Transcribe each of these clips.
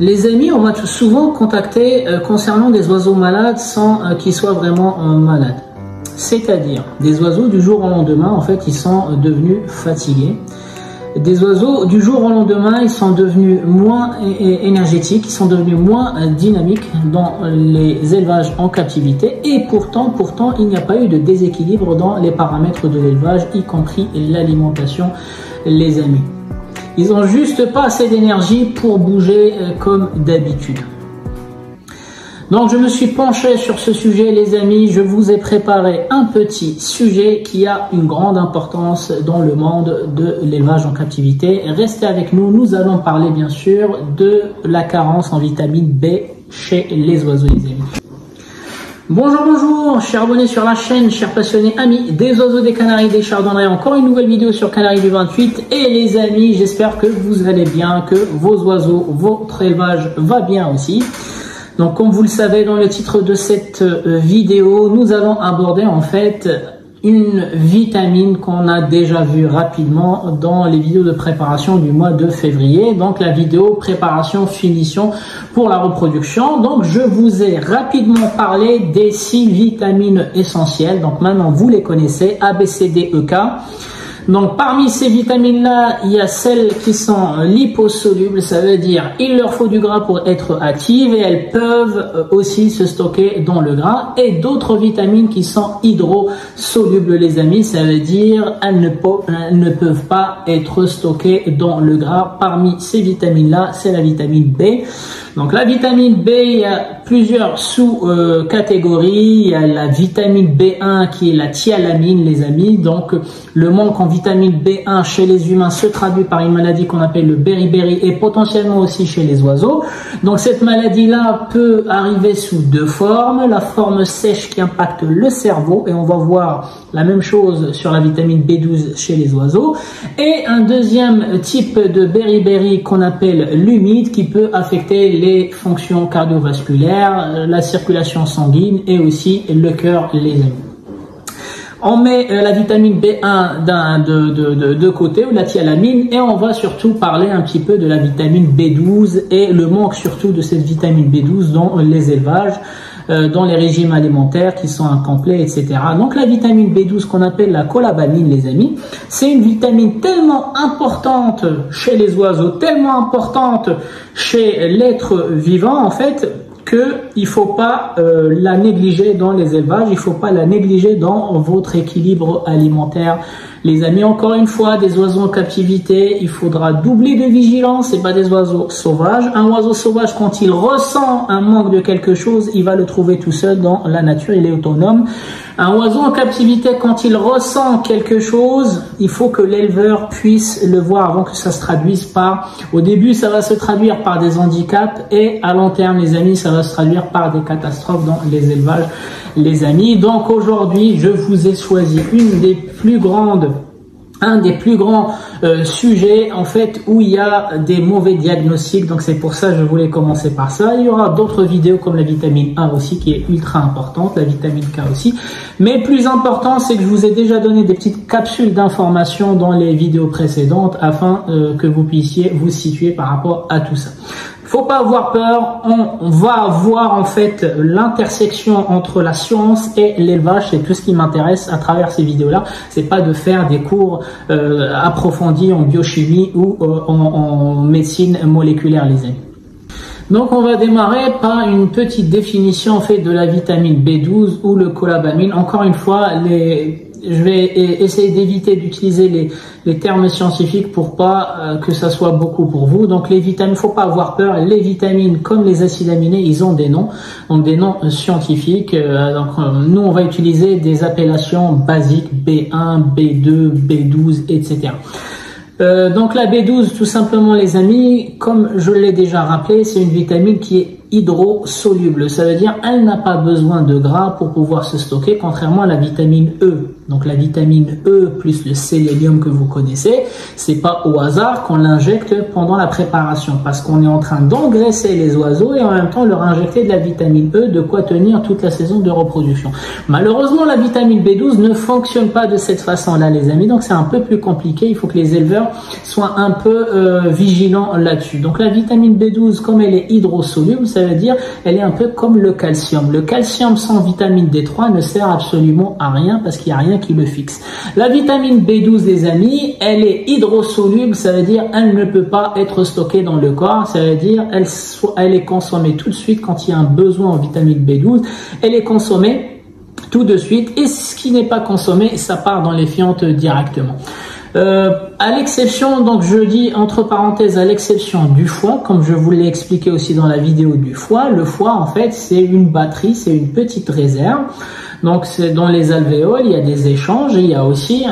Les amis, on va souvent contacter concernant des oiseaux malades sans qu'ils soient vraiment malades. C'est-à-dire des oiseaux du jour au lendemain, en fait, ils sont devenus fatigués. Des oiseaux du jour au lendemain, ils sont devenus moins énergétiques, ils sont devenus moins dynamiques dans les élevages en captivité. Et pourtant, il n'y a pas eu de déséquilibre dans les paramètres de l'élevage, y compris l'alimentation, les amis. Ils n'ont juste pas assez d'énergie pour bouger comme d'habitude. Donc je me suis penché sur ce sujet, les amis. Je vous ai préparé un petit sujet qui a une grande importance dans le monde de l'élevage en captivité. Restez avec nous, nous allons parler bien sûr de la carence en vitamine B chez les oiseaux, les amis. Bonjour, chers abonnés sur la chaîne, chers passionnés amis des oiseaux, des canaris, des chardonnerets. Encore une nouvelle vidéo sur Canaries du 28. Et les amis, j'espère que vous allez bien, que vos oiseaux, votre élevage va bien aussi. Donc comme vous le savez, dans le titre de cette vidéo, nous allons aborder en fait une vitamine qu'on a déjà vue rapidement dans les vidéos de préparation du mois de février. Donc la vidéo préparation finition pour la reproduction. Donc je vous ai rapidement parlé des 6 vitamines essentielles. Donc maintenant vous les connaissez, A, B, C, D, E, K. Donc parmi ces vitamines-là, il y a celles qui sont liposolubles, ça veut dire il leur faut du gras pour être actives et elles peuvent aussi se stocker dans le gras. Et d'autres vitamines qui sont hydrosolubles, les amis, ça veut dire elles ne peuvent pas être stockées dans le gras. Parmi ces vitamines-là, c'est la vitamine B. Donc la vitamine B, il y a plusieurs sous-catégories. Il y a la vitamine B1 qui est la thialamine, les amis. Donc le manque en vitamine B1 chez les humains se traduit par une maladie qu'on appelle le beriberi et potentiellement aussi chez les oiseaux. Donc cette maladie-là peut arriver sous 2 formes. La forme sèche qui impacte le cerveau et on va voir la même chose sur la vitamine B12 chez les oiseaux. Et un deuxième type de beriberi qu'on appelle l'humide qui peut affecter les fonctions cardiovasculaires, la circulation sanguine et aussi le cœur, les amis. On met la vitamine B1 de côté, ou la thialamine, et on va surtout parler un petit peu de la vitamine B12 et le manque surtout de cette vitamine B12 dans les élevages, dans les régimes alimentaires qui sont incomplets, etc. Donc la vitamine B12 qu'on appelle la cobalamin, les amis, c'est une vitamine tellement importante chez les oiseaux, tellement importante chez l'être vivant en fait, qu'il ne faut pas la négliger dans les élevages, il ne faut pas la négliger dans votre équilibre alimentaire. Les amis, encore une fois, des oiseaux en captivité, il faudra doubler de vigilance, et pas des oiseaux sauvages. Un oiseau sauvage, quand il ressent un manque de quelque chose, il va le trouver tout seul dans la nature, il est autonome. Un oiseau en captivité, quand il ressent quelque chose, il faut que l'éleveur puisse le voir avant que ça se traduise par... Au début, ça va se traduire par des handicaps et à long terme, les amis, ça va se traduire par des catastrophes dans les élevages, les amis. Donc aujourd'hui, je vous ai choisi un des plus grands sujets en fait où il y a des mauvais diagnostics, donc c'est pour ça que je voulais commencer par ça. Il y aura d'autres vidéos comme la vitamine A aussi qui est ultra importante, la vitamine K aussi, mais plus important c'est que je vous ai déjà donné des petites capsules d'informations dans les vidéos précédentes afin que vous puissiez vous situer par rapport à tout ça. Faut pas avoir peur, on va voir en fait l'intersection entre la science et l'élevage, c'est tout ce qui m'intéresse à travers ces vidéos-là. C'est pas de faire des cours approfondis en biochimie ou en médecine moléculaire, les amis. Donc on va démarrer par une petite définition en fait de la vitamine B12 ou le cobalamin. Encore une fois, je vais essayer d'éviter d'utiliser les termes scientifiques pour pas que ça soit beaucoup pour vous. Donc les vitamines, faut pas avoir peur. Les vitamines comme les acides aminés, ils ont des noms, donc des noms scientifiques. Nous on va utiliser des appellations basiques B1, B2, B12, etc. Donc la B12, tout simplement les amis, comme je l'ai déjà rappelé, c'est une vitamine qui est hydrosoluble. Ça veut dire elle n'a pas besoin de gras pour pouvoir se stocker, contrairement à la vitamine E. Donc la vitamine E plus le sélénium que vous connaissez, c'est pas au hasard qu'on l'injecte pendant la préparation, parce qu'on est en train d'engraisser les oiseaux et en même temps leur injecter de la vitamine E, de quoi tenir toute la saison de reproduction. Malheureusement, la vitamine B12 ne fonctionne pas de cette façon-là, les amis, donc c'est un peu plus compliqué. Il faut que les éleveurs soient un peu vigilants là-dessus. Donc la vitamine B12, comme elle est hydrosoluble, ça veut dire elle est un peu comme le calcium. Le calcium sans vitamine D3 ne sert absolument à rien parce qu'il n'y a rien qui le fixe. La vitamine B12, les amis, elle est hydrosoluble, ça veut dire elle ne peut pas être stockée dans le corps, ça veut dire elle est consommée tout de suite quand il y a un besoin en vitamine B12, elle est consommée tout de suite, et ce qui n'est pas consommé, ça part dans les fientes directement. À l'exception, donc je dis entre parenthèses, à l'exception du foie, comme je vous l'ai expliqué aussi dans la vidéo du foie. Le foie, en fait, c'est une batterie, c'est une petite réserve. Donc c'est dans les alvéoles, il y a des échanges et il y a aussi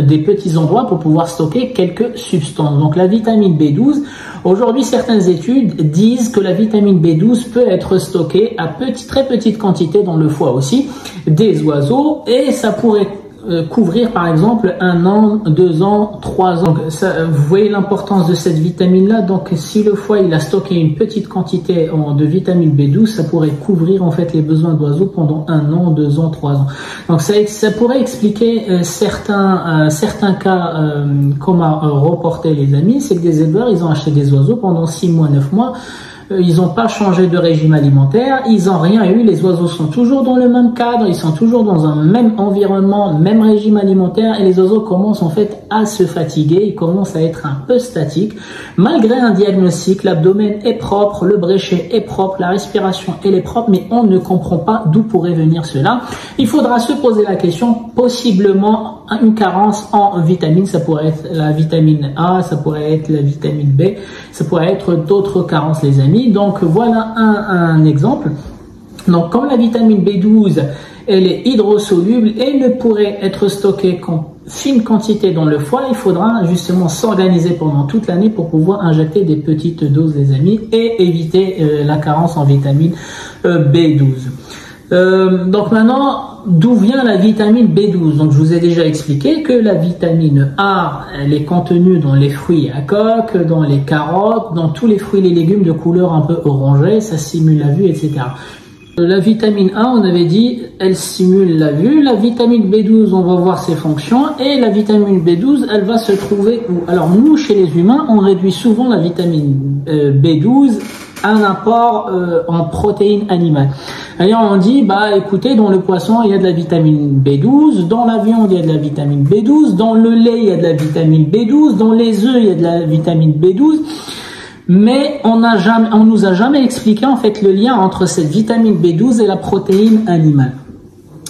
des petits endroits pour pouvoir stocker quelques substances. Donc la vitamine B12, aujourd'hui certaines études disent que la vitamine B12 peut être stockée à très petite quantité dans le foie aussi des oiseaux, et ça pourrait couvrir par exemple 1 an, 2 ans, 3 ans. Vous voyez l'importance de cette vitamine là. Donc si le foie il a stocké une petite quantité de vitamine B12, ça pourrait couvrir en fait les besoins d'oiseaux pendant 1 an, 2 ans, 3 ans. Donc ça pourrait expliquer certains cas qu'on m'a reporté, les amis. C'est que des éleveurs ils ont acheté des oiseaux pendant 6 mois, 9 mois. Ils n'ont pas changé de régime alimentaire, ils n'ont rien eu, les oiseaux sont toujours dans le même cadre, ils sont toujours dans un même environnement, même régime alimentaire, et les oiseaux commencent en fait à se fatiguer, ils commencent à être un peu statiques. Malgré un diagnostic, l'abdomen est propre, le bréchet est propre, la respiration elle est propre, mais on ne comprend pas d'où pourrait venir cela. Il faudra se poser la question, possiblement une carence en vitamines, ça pourrait être la vitamine A, ça pourrait être la vitamine B, ça pourrait être d'autres carences, les amis. Donc voilà un exemple. Donc comme la vitamine B12 elle est hydrosoluble et ne pourrait être stockée qu'en fine quantité dans le foie, il faudra justement s'organiser pendant toute l'année pour pouvoir injecter des petites doses, les amis, et éviter la carence en vitamine B12. Donc maintenant, d'où vient la vitamine B12? Donc je vous ai déjà expliqué que la vitamine A, elle est contenue dans les fruits à coque, dans les carottes, dans tous les fruits et les légumes de couleur un peu orangée, ça stimule la vue, etc. La vitamine A, on avait dit, elle stimule la vue. La vitamine B12, on va voir ses fonctions. Et la vitamine B12, elle va se trouver où? Alors nous, chez les humains, on réduit souvent la vitamine B12 à un apport en protéines animales. D'ailleurs, on dit, bah écoutez, dans le poisson, il y a de la vitamine B12, dans la viande, il y a de la vitamine B12, dans le lait, il y a de la vitamine B12, dans les œufs, il y a de la vitamine B12. Mais on nous a jamais expliqué en fait le lien entre cette vitamine B12 et la protéine animale.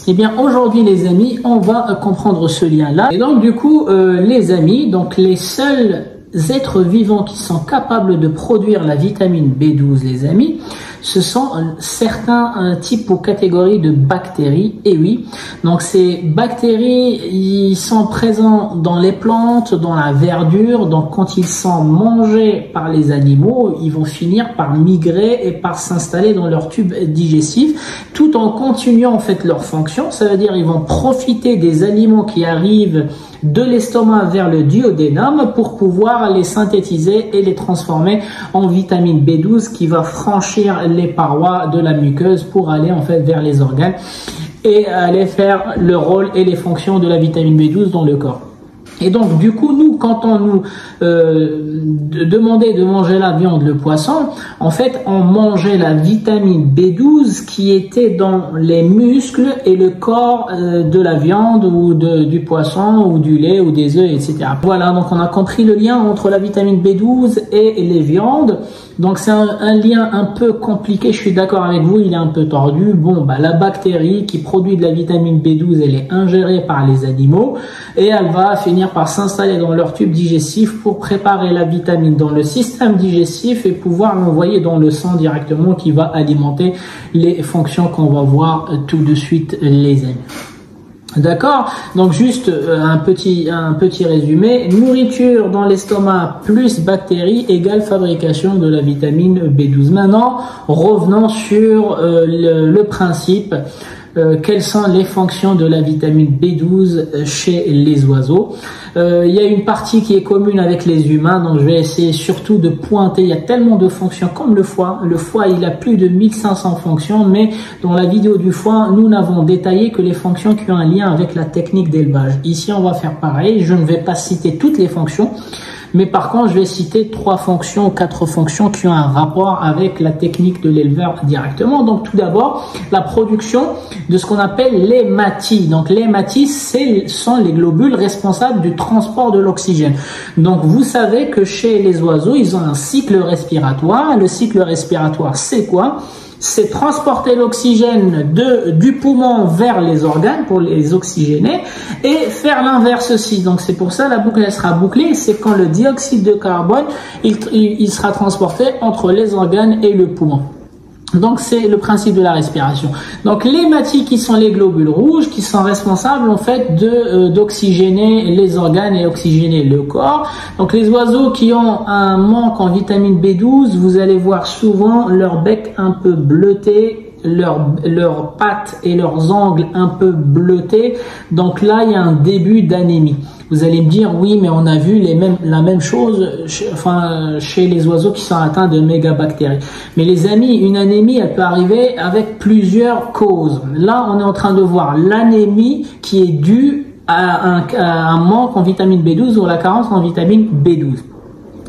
Eh bien aujourd'hui les amis, on va comprendre ce lien-là. Et donc du coup les amis, donc les seuls êtres vivants qui sont capables de produire la vitamine B12, les amis, ce sont certains types ou catégories de bactéries. Et oui, donc ces bactéries, ils sont présents dans les plantes, dans la verdure. Donc quand ils sont mangés par les animaux, ils vont finir par migrer et par s'installer dans leur tube digestif, tout en continuant en fait leur fonction. Ça veut dire ils vont profiter des aliments qui arrivent de l'estomac vers le duodénum pour pouvoir les synthétiser et les transformer en vitamine B12 qui va franchir les parois de la muqueuse pour aller en fait vers les organes et aller faire le rôle et les fonctions de la vitamine B12 dans le corps. Et donc du coup nous, quand on nous demandait de manger la viande, le poisson, en fait on mangeait la vitamine B12 qui était dans les muscles et le corps de la viande ou du poisson ou du lait ou des œufs, etc. Voilà, donc on a compris le lien entre la vitamine B12 et les viandes. Donc c'est un lien un peu compliqué, je suis d'accord avec vous, il est un peu tordu. Bon, bah la bactérie qui produit de la vitamine B12, elle est ingérée par les animaux et elle va finir par s'installer dans leur tube digestif pour préparer la vitamine dans le système digestif et pouvoir l'envoyer dans le sang directement qui va alimenter les fonctions qu'on va voir tout de suite, les amis. D'accord? Donc juste un petit résumé. Nourriture dans l'estomac plus bactéries égale fabrication de la vitamine B12. Maintenant, revenons sur le principe. Quelles sont les fonctions de la vitamine B12 chez les oiseaux? Il y a une partie qui est commune avec les humains, donc je vais essayer surtout de pointer. Il y a tellement de fonctions comme le foie. Le foie, il a plus de 1500 fonctions, mais dans la vidéo du foie, nous n'avons détaillé que les fonctions qui ont un lien avec la technique d'élevage. Ici, on va faire pareil. Je ne vais pas citer toutes les fonctions, mais par contre, je vais citer 3 fonctions ou 4 fonctions qui ont un rapport avec la technique de l'éleveur directement. Donc, tout d'abord, la production de ce qu'on appelle l'hématite. Donc, l'hématite, sont les globules responsables du transport de l'oxygène. Donc, vous savez que chez les oiseaux, ils ont un cycle respiratoire. Le cycle respiratoire, c'est quoi? C'est transporter l'oxygène du poumon vers les organes pour les oxygéner et faire l'inverse aussi. Donc c'est pour ça la boucle elle sera bouclée. C'est quand le dioxyde de carbone il sera transporté entre les organes et le poumon. Donc c'est le principe de la respiration. Donc les hématites qui sont les globules rouges qui sont responsables en fait d'oxygéner les organes et oxygéner le corps. Donc les oiseaux qui ont un manque en vitamine B12, vous allez voir souvent leur bec un peu bleuté, leurs pattes et leurs ongles un peu bleutés. Donc là il y a un début d'anémie. Vous allez me dire, oui, mais on a vu la même chose chez les oiseaux qui sont atteints de mégabactéries. Mais les amis, une anémie, elle peut arriver avec plusieurs causes. Là, on est en train de voir l'anémie qui est due à un manque en vitamine B12 ou à la carence en vitamine B12.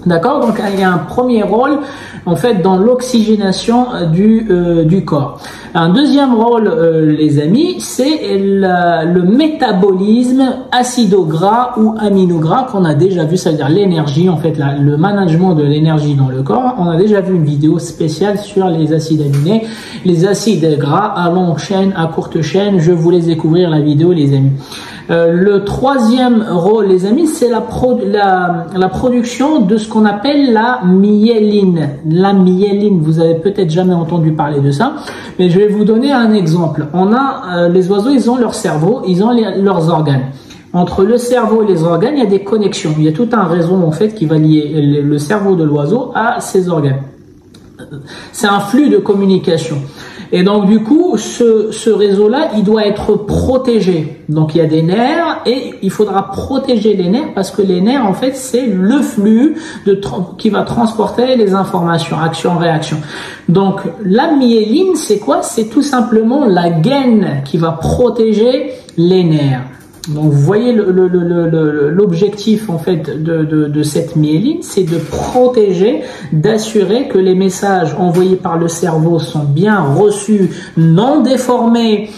D'accord? Donc, il y a un premier rôle, en fait, dans l'oxygénation du corps. Un deuxième rôle, les amis, c'est le métabolisme acido-gras ou amino-gras qu'on a déjà vu, c'est-à-dire l'énergie, en fait, le management de l'énergie dans le corps. On a déjà vu une vidéo spéciale sur les acides aminés, les acides gras à longue chaîne, à courte chaîne. Je vous laisse découvrir la vidéo, les amis. Le troisième rôle, les amis, c'est la production de ce qu'on appelle la myéline. La myéline, vous avez peut-être jamais entendu parler de ça, mais je vais vous donner un exemple. On a les oiseaux, ils ont leur cerveau, ils ont leurs organes. Entre le cerveau et les organes, il y a des connexions. Il y a tout un réseau en fait qui va lier le cerveau de l'oiseau à ses organes. C'est un flux de communication. Et donc du coup, ce réseau-là, il doit être protégé. Donc il y a des nerfs et il faudra protéger les nerfs parce que les nerfs, en fait, c'est le flux qui va transporter les informations, action-réaction. Donc la myéline, c'est quoi? C'est tout simplement la gaine qui va protéger les nerfs. Donc vous voyez l'objectif en fait de cette myéline, c'est de protéger, d'assurer que les messages envoyés par le cerveau sont bien reçus, non déformés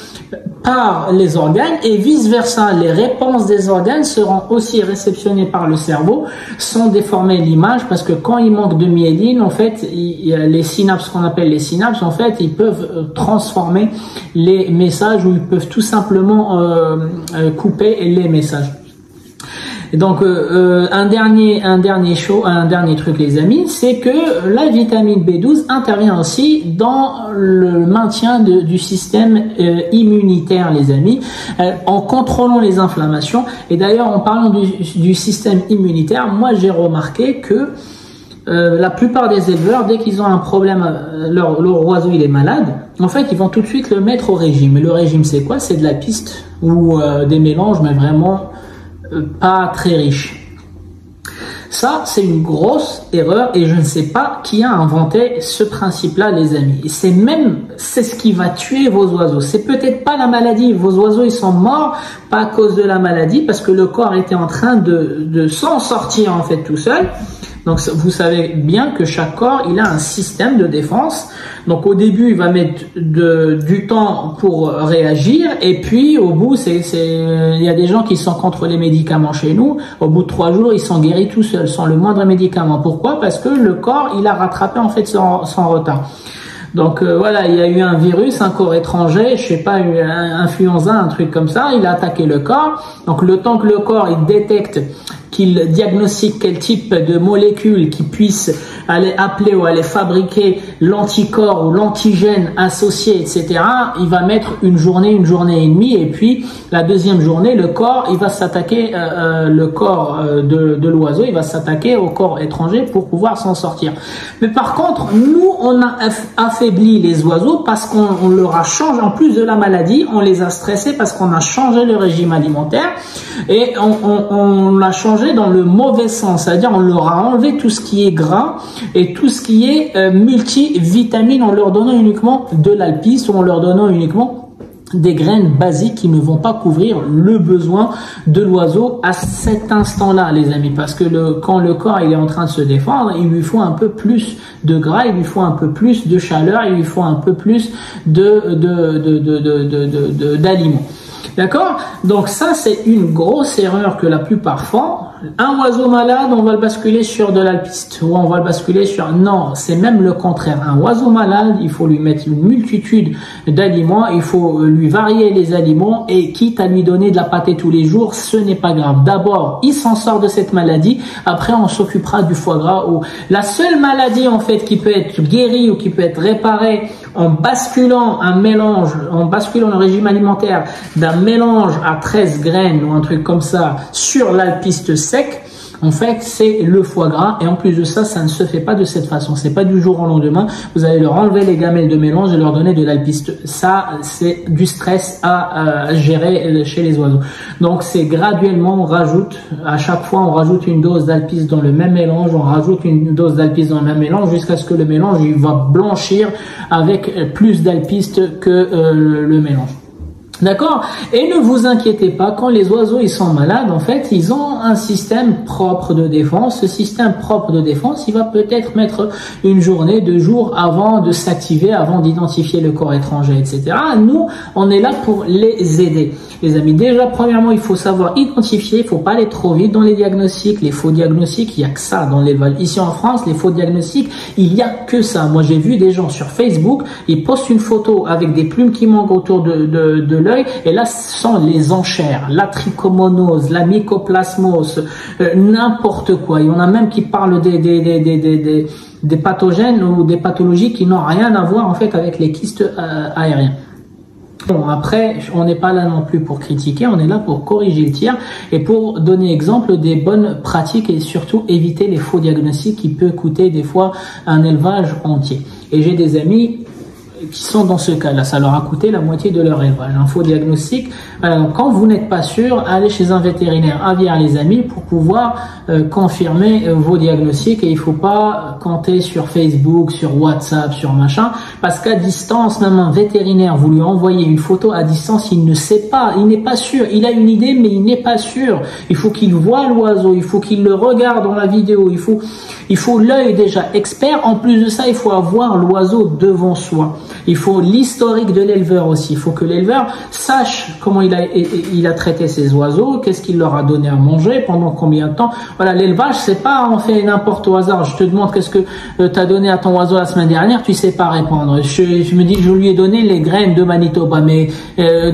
par les organes et vice versa. Les réponses des organes seront aussi réceptionnées par le cerveau sans déformer l'image parce que quand il manque de myéline, en fait, les synapses, qu'on appelle les synapses, en fait, ils peuvent transformer les messages ou ils peuvent tout simplement couper les messages. Et donc un dernier truc, les amis, c'est que la vitamine B12 intervient aussi dans le maintien du système immunitaire, les amis, en contrôlant les inflammations. Et d'ailleurs, en parlant du système immunitaire, moi j'ai remarqué que la plupart des éleveurs, dès qu'ils ont un problème, leur oiseau il est malade, en fait ils vont tout de suite le mettre au régime. Et le régime c'est quoi? C'est de la piste ou des mélanges, mais vraiment pas très riche. Ça, c'est une grosse erreur et je ne sais pas qui a inventé ce principe-là, les amis. Et c'est ce qui va tuer vos oiseaux. C'est peut-être pas la maladie. Vos oiseaux, ils sont morts pas à cause de la maladie parce que le corps était en train de s'en sortir en fait tout seul. Donc vous savez bien que chaque corps, il a un système de défense. Donc au début, il va mettre du temps pour réagir et puis au bout, il y a des gens qui sont contre les médicaments chez nous. Au bout de 3 jours, ils sont guéris tout seuls, sans le moindre médicament. Pourquoi? Parce que le corps, il a rattrapé en fait son retard. Donc voilà, il y a eu un virus, un corps étranger, je sais pas, un influenza, un truc comme ça, il a attaqué le corps. Donc le temps que le corps il détecte qu'il diagnostique quel type de molécules qui puissent aller appeler ou aller fabriquer l'anticorps ou l'antigène associé, etc. Il va mettre une journée et demie, et puis la deuxième journée, le corps, il va s'attaquer, le corps de l'oiseau, il va s'attaquer au corps étranger pour pouvoir s'en sortir. Mais par contre, nous, on a affaibli les oiseaux parce qu'on leur a changé, en plus de la maladie, on les a stressés parce qu'on a changé le régime alimentaire et on l'a changé dans le mauvais sens, c'est-à-dire on leur a enlevé tout ce qui est gras et tout ce qui est multivitamines en leur donnant uniquement de l'alpiste ou en leur donnant uniquement des graines basiques qui ne vont pas couvrir le besoin de l'oiseau à cet instant-là, les amis, parce que quand le corps il est en train de se défendre, il lui faut un peu plus de gras, il lui faut un peu plus de chaleur, il lui faut un peu plus d'aliments. D'accord? Donc ça, c'est une grosse erreur que la plupart font. Un oiseau malade, on va le basculer sur de l'alpiste ou on va le basculer sur... Non, c'est même le contraire. Un oiseau malade, il faut lui mettre une multitude d'aliments, il faut lui varier les aliments et quitte à lui donner de la pâtée tous les jours, ce n'est pas grave. D'abord, il s'en sort de cette maladie, après on s'occupera du foie gras. Ou la seule maladie en fait qui peut être guérie ou qui peut être réparée en basculant un mélange, en basculant le régime alimentaire d'un mélange à 13 graines ou un truc comme ça sur l'alpiste sec, en fait, c'est le foie gras. Et en plus de ça, ça ne se fait pas de cette façon. C'est pas du jour au lendemain. Vous allez leur enlever les gamelles de mélange et leur donner de l'alpiste. Ça, c'est du stress à gérer chez les oiseaux. Donc, c'est graduellement, on rajoute, à chaque fois, on rajoute une dose d'alpiste dans le même mélange. On rajoute une dose d'alpiste dans le même mélange jusqu'à ce que le mélange, il va blanchir avec plus d'alpiste que le mélange. D'accord? Et ne vous inquiétez pas, quand les oiseaux ils sont malades, en fait, ils ont un système propre de défense. Ce système propre de défense, il va peut-être mettre une journée, 2 jours avant de s'activer, avant d'identifier le corps étranger, etc. Nous, on est là pour les aider. Les amis, déjà, premièrement, il faut savoir identifier, il faut pas aller trop vite dans les diagnostics, les faux diagnostics, il y a que ça dans l'élevage. Ici en France, les faux diagnostics, il y a que ça. Moi, j'ai vu des gens sur Facebook, ils postent une photo avec des plumes qui manquent autour de l'œil, et là, ce sont les enchères, la trichomonose, la mycoplasmose, n'importe quoi. Il y en a même qui parlent des pathogènes ou des pathologies qui n'ont rien à voir en fait avec les kystes aériens. Bon, après, on n'est pas là non plus pour critiquer, on est là pour corriger le tir et pour donner exemple des bonnes pratiques et surtout éviter les faux diagnostics qui peuvent coûter des fois un élevage entier. Et j'ai des amis qui sont dans ce cas-là, ça leur a coûté la moitié de leur élevage. Un faux diagnostic, donc quand vous n'êtes pas sûr, allez chez un vétérinaire aviaire, les amis, pour pouvoir confirmer vos diagnostics. Et il faut pas compter sur Facebook, sur WhatsApp, sur machin, parce qu'à distance, même un vétérinaire, vous lui envoyez une photo à distance, il ne sait pas, il n'est pas sûr, il a une idée, mais il n'est pas sûr. Il faut qu'il voit l'oiseau, il faut qu'il le regarde dans la vidéo, il faut l'œil déjà expert. En plus de ça, il faut avoir l'oiseau devant soi. Il faut l'historique de l'éleveur aussi. Il faut que l'éleveur sache comment il a traité ses oiseaux, qu'est-ce qu'il leur a donné à manger, pendant combien de temps. Voilà, l'élevage, c'est pas on fait n'importe au hasard. Je te demande qu'est-ce que tu as donné à ton oiseau la semaine dernière, tu sais pas répondre. Je me dis que je lui ai donné les graines de Manitoba, mais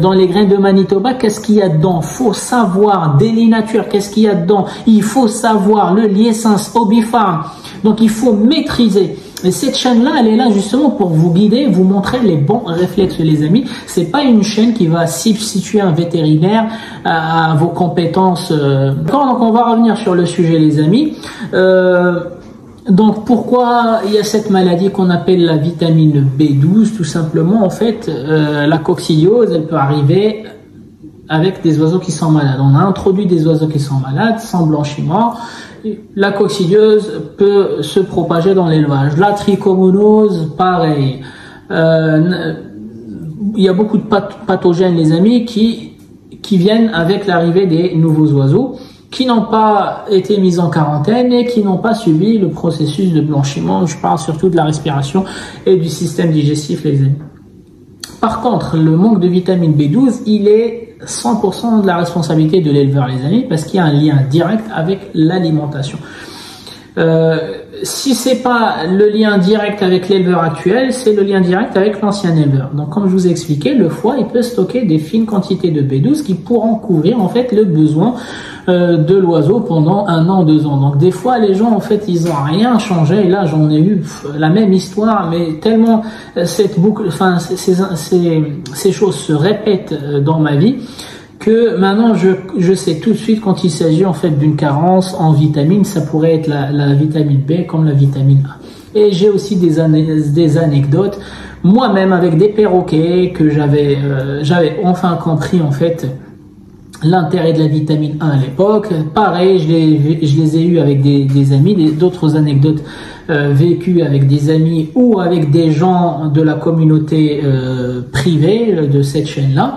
dans les graines de Manitoba, qu'est-ce qu'il y a dedans? Faut savoir. Daily Nature, qu'est-ce qu'il y a dedans? Il faut savoir. Le liessens, Obifarm. Donc il faut maîtriser. Et cette chaîne-là, elle est là justement pour vous guider, vous montrer les bons réflexes, les amis. C'est pas une chaîne qui va substituer un vétérinaire à vos compétences. Donc on va revenir sur le sujet, les amis. Donc pourquoi il y a cette maladie qu'on appelle la vitamine B12? Tout simplement, en fait, la coccidiose, elle peut arriver avec des oiseaux qui sont malades. On a introduit des oiseaux qui sont malades, sans blanchiment. La coccidiose peut se propager dans l'élevage. La trichomonose, pareil. Il y a beaucoup de pathogènes, les amis, qui viennent avec l'arrivée des nouveaux oiseaux, qui n'ont pas été mis en quarantaine et qui n'ont pas subi le processus de blanchiment. Je parle surtout de la respiration et du système digestif, les amis. Par contre, le manque de vitamine B12, il est 100% de la responsabilité de l'éleveur, les amis, parce qu'il y a un lien direct avec l'alimentation. si c'est pas le lien direct avec l'éleveur actuel, c'est le lien direct avec l'ancien éleveur. Donc, comme je vous ai expliqué, le foie, il peut stocker des fines quantités de B12 qui pourront couvrir, en fait, le besoin de l'oiseau pendant 1 an, 2 ans. Donc, des fois, les gens, en fait, ils ont rien changé. Et là, j'en ai eu la même histoire, mais tellement cette boucle, enfin, ces choses se répètent dans ma vie, que maintenant je sais tout de suite quand il s'agit en fait d'une carence en vitamine. Ça pourrait être la vitamine B comme la vitamine A. Et j'ai aussi des anecdotes moi-même avec des perroquets que j'avais enfin compris en fait l'intérêt de la vitamine A à l'époque. Pareil, je les ai eu avec des amis, d'autres anecdotes vécues avec des amis ou avec des gens de la communauté privée de cette chaîne-là.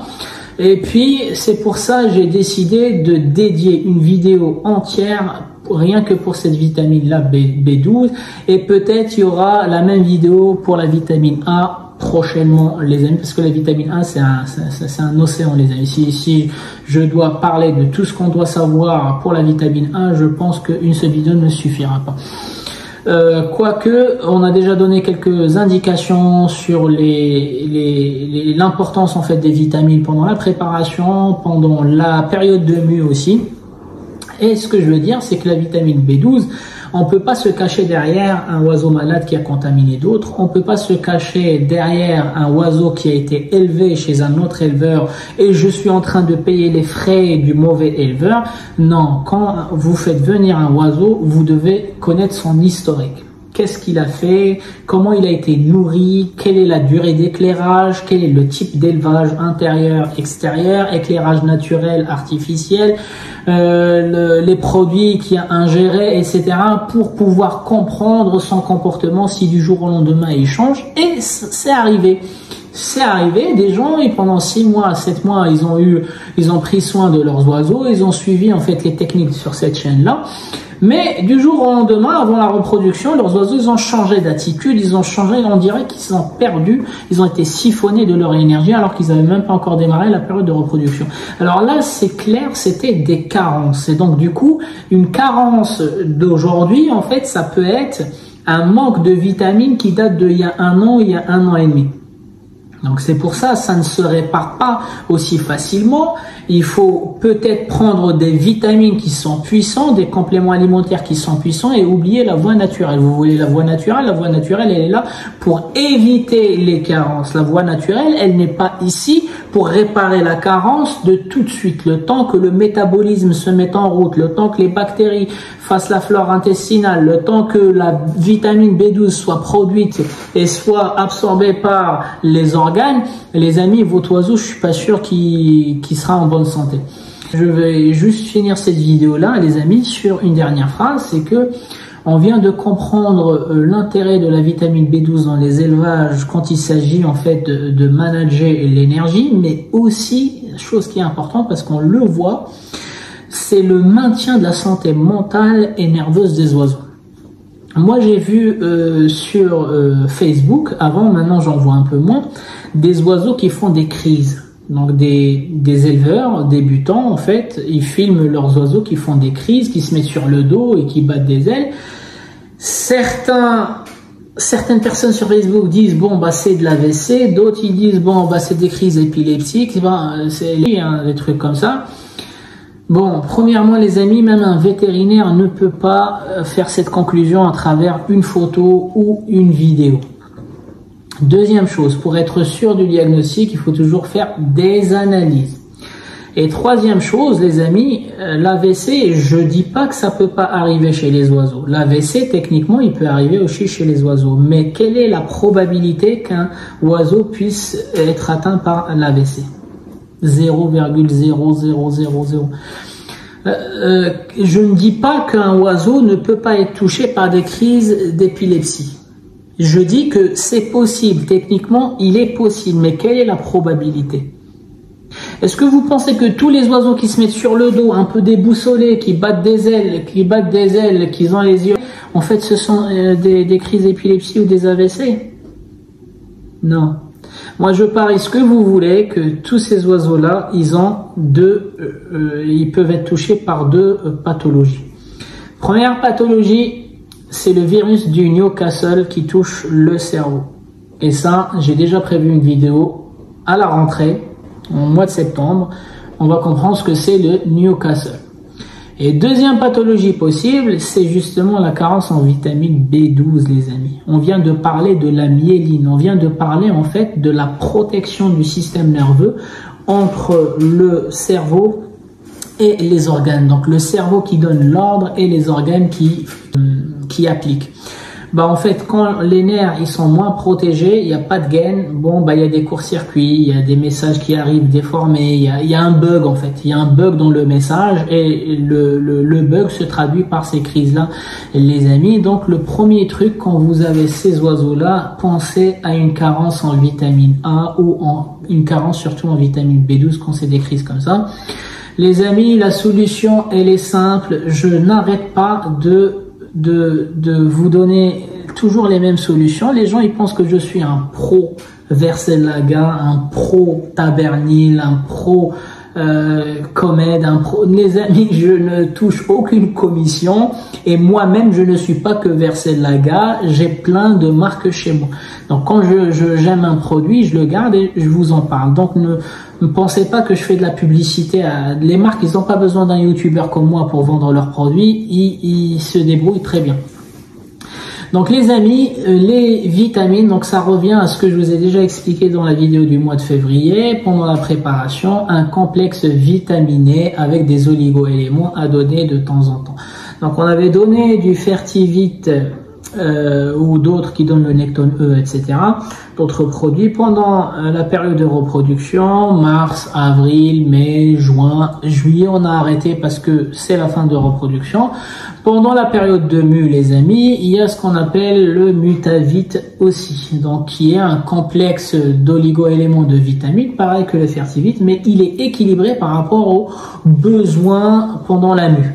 Et puis, c'est pour ça que j'ai décidé de dédier une vidéo entière rien que pour cette vitamine-là, B12. Et peut-être il y aura la même vidéo pour la vitamine A prochainement, les amis, parce que la vitamine A, c'est un océan, les amis. Si je dois parler de tout ce qu'on doit savoir pour la vitamine A, je pense qu'une seule vidéo ne suffira pas. Quoique, on a déjà donné quelques indications sur l'importance en fait des vitamines pendant la préparation, pendant la période de mue aussi. Et ce que je veux dire, c'est que la vitamine B12, on peut pas se cacher derrière un oiseau malade qui a contaminé d'autres. On peut pas se cacher derrière un oiseau qui a été élevé chez un autre éleveur et je suis en train de payer les frais du mauvais éleveur. Non, quand vous faites venir un oiseau, vous devez connaître son historique. Qu'est-ce qu'il a fait, comment il a été nourri, quelle est la durée d'éclairage, quel est le type d'élevage intérieur, extérieur, éclairage naturel, artificiel, les produits qu'il a ingérés, etc. pour pouvoir comprendre son comportement si du jour au lendemain il change. Et c'est arrivé. C'est arrivé, des gens, et pendant 6 mois, 7 mois, ils ont pris soin de leurs oiseaux, ils ont suivi en fait les techniques sur cette chaîne-là. Mais du jour au lendemain, avant la reproduction, leurs oiseaux, ils ont changé d'attitude, ils ont changé, on dirait qu'ils ont perdu, ils ont été siphonnés de leur énergie alors qu'ils n'avaient même pas encore démarré la période de reproduction. Alors là, c'est clair, c'était des carences. Et donc du coup, une carence d'aujourd'hui, en fait, ça peut être un manque de vitamines qui date d'il y a 1 an, il y a 1 an et demi. Donc c'est pour ça, ça ne se répare pas aussi facilement. Il faut peut-être prendre des vitamines qui sont puissantes, des compléments alimentaires qui sont puissants et oublier la voie naturelle. Vous voulez la voie naturelle, elle est là pour éviter les carences. La voie naturelle, elle n'est pas ici pour réparer la carence de tout de suite. Le temps que le métabolisme se mette en route, le temps que les bactéries fassent la flore intestinale, le temps que la vitamine B12 soit produite et soit absorbée par les organes, les amis, votre oiseau, je suis pas sûr qu'il sera en bonne santé. Je vais juste finir cette vidéo-là, les amis, sur une dernière phrase, c'est que on vient de comprendre l'intérêt de la vitamine B12 dans les élevages quand il s'agit en fait de manager l'énergie, mais aussi, chose qui est importante parce qu'on le voit, c'est le maintien de la santé mentale et nerveuse des oiseaux. Moi, j'ai vu sur Facebook, avant, maintenant j'en vois un peu moins, des oiseaux qui font des crises. Donc des éleveurs débutants, en fait, ils filment leurs oiseaux qui font des crises, qui se mettent sur le dos et qui battent des ailes. Certaines personnes sur Facebook disent bon bah c'est de l'AVC, d'autres ils disent bon bah c'est des crises épileptiques, c'est des trucs comme ça. Bon, premièrement les amis, même un vétérinaire ne peut pas faire cette conclusion à travers une photo ou une vidéo. Deuxième chose, pour être sûr du diagnostic, il faut toujours faire des analyses. Et troisième chose, les amis, l'AVC, je dis pas que ça peut pas arriver chez les oiseaux. L'AVC, techniquement, il peut arriver aussi chez les oiseaux. Mais quelle est la probabilité qu'un oiseau puisse être atteint par l'AVC? 0,0000. Je ne dis pas qu'un oiseau ne peut pas être touché par des crises d'épilepsie. Je dis que c'est possible, techniquement, il est possible, mais quelle est la probabilité? Est-ce que vous pensez que tous les oiseaux qui se mettent sur le dos, un peu déboussolés, qui battent des ailes, qui ont les yeux, en fait ce sont des crises d'épilepsie ou des AVC? Non. Moi je parie ce que vous voulez que tous ces oiseaux-là, ils peuvent être touchés par 2 pathologies. Première pathologie, c'est le virus du Newcastle qui touche le cerveau. Et ça, j'ai déjà prévu une vidéo à la rentrée, au mois de septembre. On va comprendre ce que c'est le Newcastle. Et deuxième pathologie possible, c'est justement la carence en vitamine B12, les amis. On vient de parler de la myéline, on vient de parler en fait de la protection du système nerveux entre le cerveau et les organes. Donc le cerveau qui donne l'ordre et les organes qui appliquent. Bah en fait, quand les nerfs ils sont moins protégés, il n'y a pas de gain, bon bah il y a des courts-circuits, il y a des messages qui arrivent déformés, il y a un bug en fait, il y a un bug dans le message et le bug se traduit par ces crises-là, les amis. Donc le premier truc, quand vous avez ces oiseaux-là, pensez à une carence en vitamine A ou une carence surtout en vitamine B12 quand c'est des crises comme ça. Les amis, la solution elle est simple, je n'arrête pas de vous donner toujours les mêmes solutions. Les gens ils pensent que je suis un pro Vercellaga, un pro Tabernil, un pro Comed, un pro. Les amis, je ne touche aucune commission et moi-même je ne suis pas que Vercellaga, j'ai plein de marques chez moi. Donc quand j'aime un produit, je le garde et je vous en parle. Donc ne pensez pas que je fais de la publicité. Les marques, ils n'ont pas besoin d'un youtubeur comme moi pour vendre leurs produits. Ils se débrouillent très bien. Donc les amis, les vitamines, donc ça revient à ce que je vous ai déjà expliqué dans la vidéo du mois de février. Pendant la préparation, un complexe vitaminé avec des oligo-éléments à donner de temps en temps. Donc on avait donné du Fertivit ou d'autres qui donnent le Nectone E, etc. D'autres produits pendant la période de reproduction, mars, avril, mai, juin, juillet, on a arrêté parce que c'est la fin de reproduction. Pendant la période de mue, les amis, il y a ce qu'on appelle le Mutavit aussi, donc qui est un complexe d'oligo-éléments de vitamines, pareil que le Fertivit, mais il est équilibré par rapport aux besoins pendant la mue.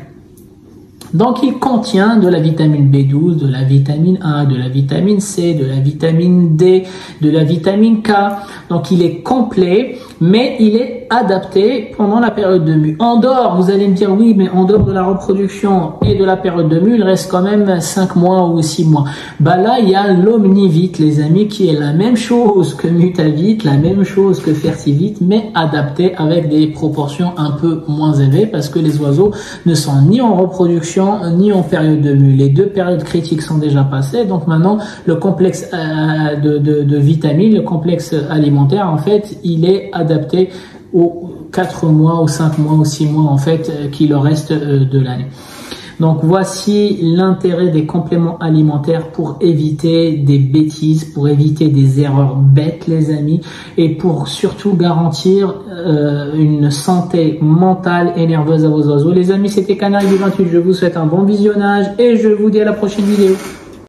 Donc, il contient de la vitamine B12, de la vitamine A, de la vitamine C, de la vitamine D, de la vitamine K. Donc, il est complet, mais il est adapté pendant la période de mue. En dehors, vous allez me dire, oui, mais en dehors de la reproduction et de la période de mue, il reste quand même 5 mois ou 6 mois. Bah là, il y a l'Omnivit, les amis, qui est la même chose que Mutavit, la même chose que Fertivit, mais adapté avec des proportions un peu moins élevées parce que les oiseaux ne sont ni en reproduction ni en période de mue. Les deux périodes critiques sont déjà passées, donc maintenant le complexe de vitamines, le complexe alimentaire en fait, il est adapté aux 4 mois, aux 5 mois, aux 6 mois en fait qui le reste de l'année. Donc voici l'intérêt des compléments alimentaires pour éviter des bêtises, pour éviter des erreurs bêtes les amis, et pour surtout garantir une santé mentale et nerveuse à vos oiseaux. Les amis, c'était Canari du 28, je vous souhaite un bon visionnage et je vous dis à la prochaine vidéo.